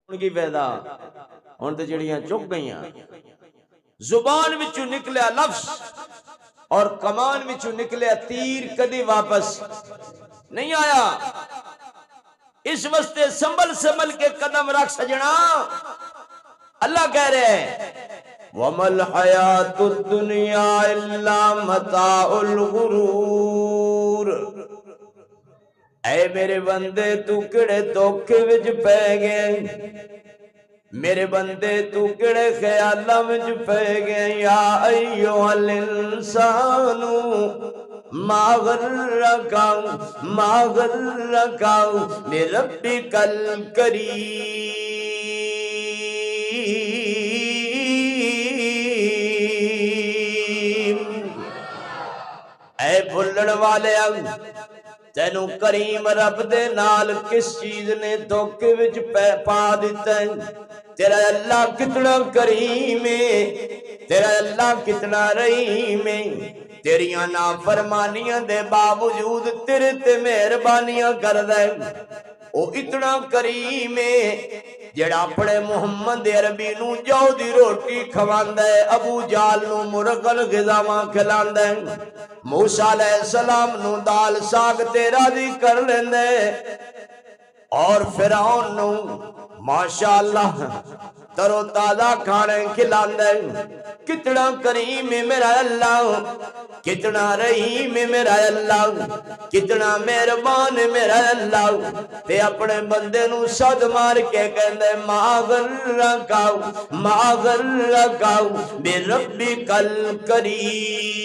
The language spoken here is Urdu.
ان کی پیدا ان تے جڑیاں چک گئیاں زبان وچوں نکلیا لفظ اور کمان وچوں نکلیا تیر کدی واپس نہیں آیا اس واسطے سنبھل کے قدم رکھ سجنا اللہ کہہ رہے ہیں وَمَا الْحَيَاةُ الدُّنْيَا إِلَّا مَتَاعُ الْغُرُورِ اے میرے بندے تو کڑے دھوکے وچ پے گئے میرے بندے تو کڑے خیالاں وچ پے گئے یا ایھا الانسان ما غرک بربک الکریم اے بھلن والے تینو کریم رب دے نال کس چیز نے دھوکے وچ پا دیتا ہے تیرا اللہ کتنا کریم ہے تیرا اللہ کتنا رحیم ہے تیریاں نافرمانیاں دے باوجود تیرے تے مہربانیاں کردا ہے او اتنا کریم ہے جڑا اپنے محمد عربی نو جو دی روٹی کھواندا ہے ابو جال نو مرغل غذاواں کھلاندا ہے موسیٰ علیہ السلام نو دال ساگ تیرا دی کر لیندے اور فرعون نو ماشاءاللہ ترو تازہ کھانے کھلاندے کتنا کریم ہے میرا اللہ کتنا رحیم ہے میرا اللہ کتنا مہربان ہے میرا اللہ تے اپنے بندے نو صد مار کے کہندے ما غرک بربک الکریم